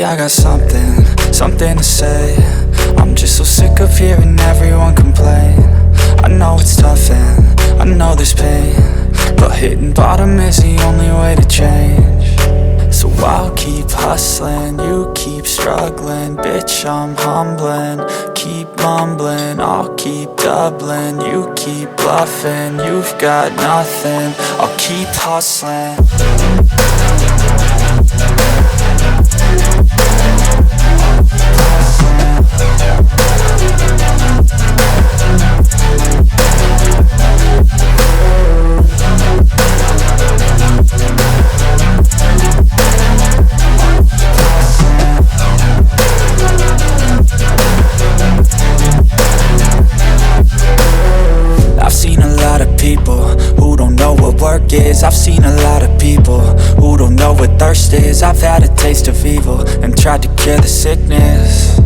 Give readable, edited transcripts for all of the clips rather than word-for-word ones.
I got something to say. I'm just so sick of hearing everyone complain. I know it's tough and I know there's pain, but hitting bottom is the only way to change. So I'll keep hustling, you keep struggling. Bitch, I'm humbling, keep mumbling. I'll keep doubling, you keep bluffing. You've got nothing, I'll keep hustling. I've seen a lot of people who don't know what work is. I've seen a lot of people who don't know what thirst is. I've had a taste of evil and tried to cure the sickness,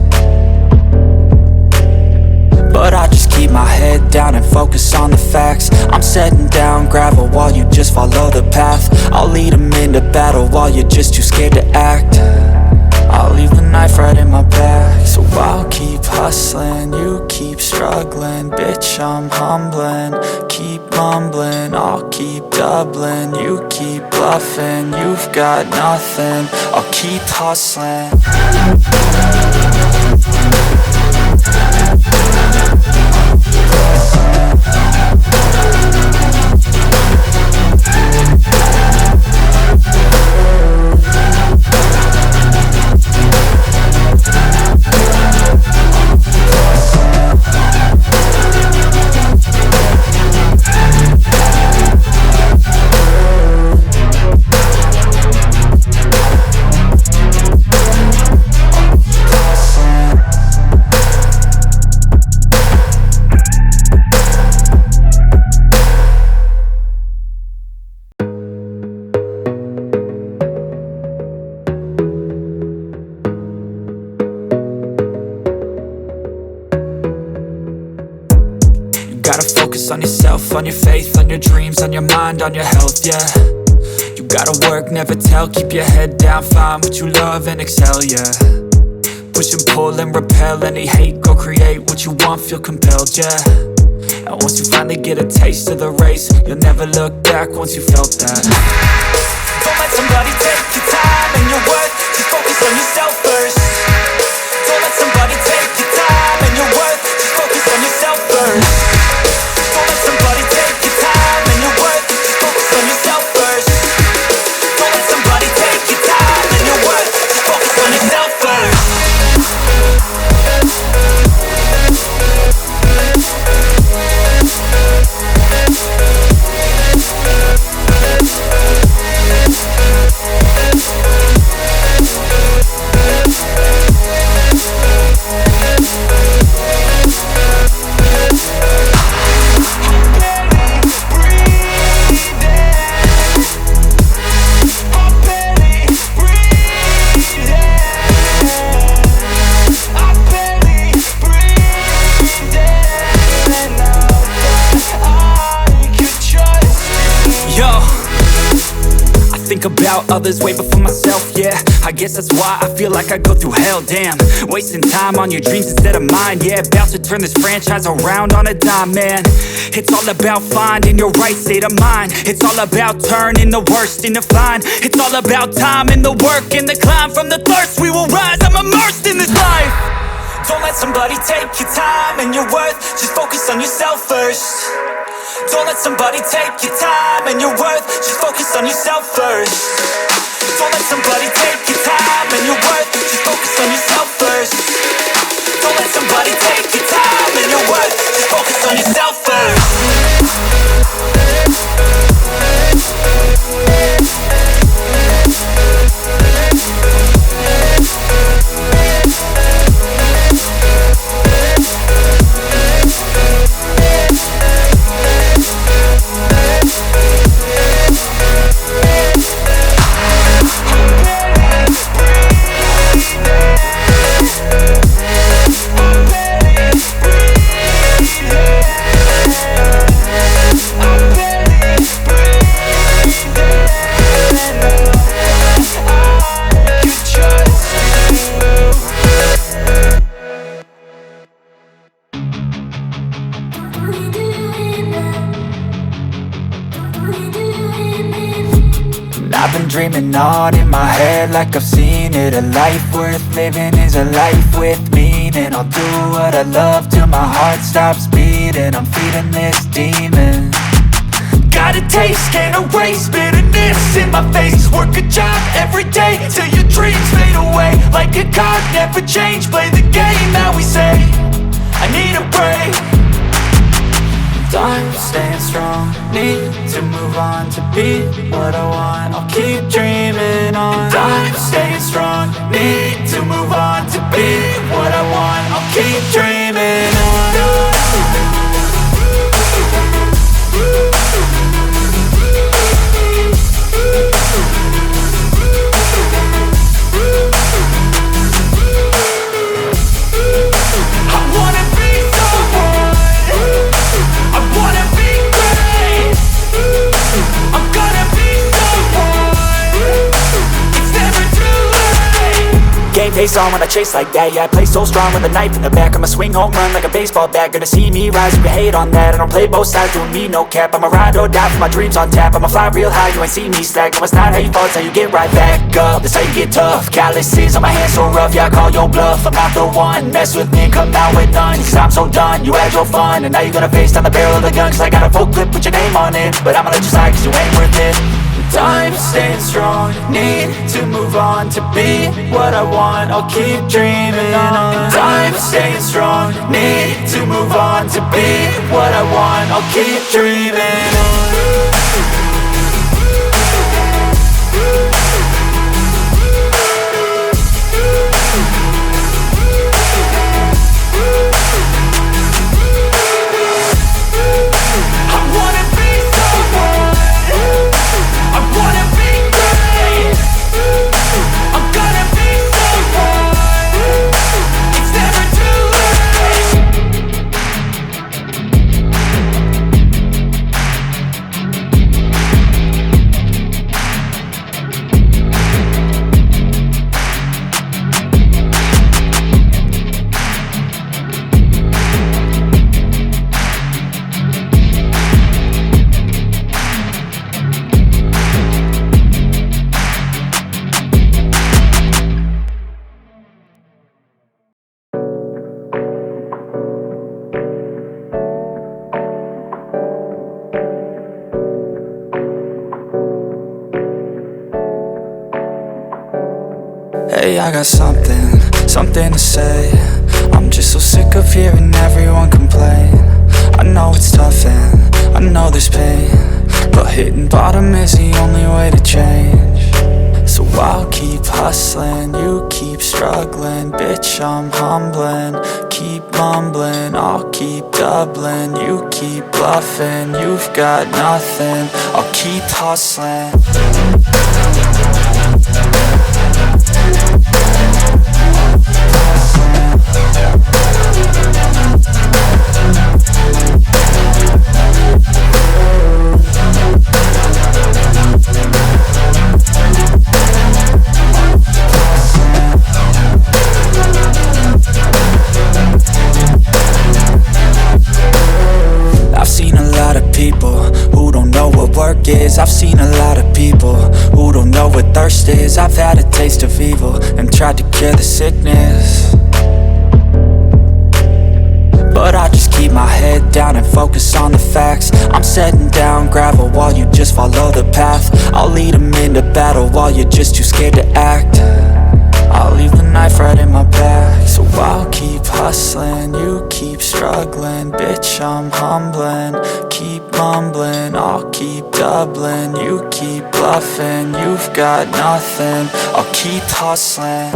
but I just keep my head down and focus on the facts. I'm setting down gravel while you just follow the path. I'll lead them into battle while you're just too scared to act. I'll leave the knife right in my back. So I'll keep hustling, you keep struggling. Bitch, I'm humbling, keep mumbling. I'll keep doubling, you keep bluffing. You've got nothing, I'll keep hustling. Gotta focus on yourself, on your faith, on your dreams, on your mind, on your health, yeah. You gotta work, never tell, keep your head down, find what you love and excel, yeah. Push and pull and repel any hate, go create what you want, feel compelled, yeah. And once you finally get a taste of the race, you'll never look back once you felt that. Don't let somebody take your time and your worth, just focus on yourself first. Don't let somebody take your time and your worth, just focus on yourself first. About others way before myself, yeah. I guess that's why I feel like I go through hell, damn. Wasting time on your dreams instead of mine, yeah. About to turn this franchise around on a dime, man. It's all about finding your right state of mind. It's all about turning the worst into fine. It's all about time and the work and the climb. From the thirst we will rise, I'm immersed in this life. Don't let somebody take your time and your worth, just focus on yourself first. Don't let somebody take your time and your worth, just focus on yourself first. Don't let somebody take your time and your worth, just focus on yourself first. Don't let somebody take your time and your worth, just focus on yourself first. screaming on in my head like I've seen it. A life worth living is a life with meaning. I'll do what I love till my heart stops beating. I'm feeding this demon. Got a taste, can't erase bitterness in my face. Work a job every day till your dreams fade away. Like a card, never change, play the game that we say. I need a break. I'm staying strong, need to move on to be what I want. I'll keep dreaming on. I'm staying strong, need to move on to be what I want. I'll keep dreaming on. Face on when I chase like that. Yeah, I play so strong with a knife in the back. I'ma swing home run like a baseball bat. Gonna see me rise, you can hate on that. I don't play both sides, doing me no cap. I'ma ride or die for my dreams on tap. I'ma fly real high, you ain't see me slack. No, it's not how you fall, it's how you get right back up. That's how you get tough. Calluses on my hands so rough, yeah, I call your bluff. I'm not the one, mess with me and come out with none. Cause I'm so done, you had your fun. And now you're gonna face down the barrel of the gun. Cause I got a full clip with your name on it. But I'ma let you slide cause you ain't worth it. I'm staying strong, need to move on to be what I want. I'll keep dreaming on. I'm staying strong, need to move on to be what I want. I'll keep dreaming on. Hey, I got something to say. I'm just so sick of hearing everyone complain. I know it's tough and I know there's pain, but hitting bottom is the only way to change. So I'll keep hustling, you keep struggling. Bitch, I'm humbling, keep mumbling. I'll keep doubling, you keep bluffing. You've got nothing, I'll keep hustling. I've seen a lot of people who don't know what thirst is. I've had a taste of evil and tried to cure the sickness, but I just keep my head down and focus on the facts. I'm setting down gravel while you just follow the path. I'll lead them into battle while you're just too scared to act. I'll leave the knife right in my back. So I'll keep hustling, you keep struggling. Bitch, I'm humbling, keep mumbling. I'll keep doubling, you keep bluffing. You've got nothing, I'll keep hustling.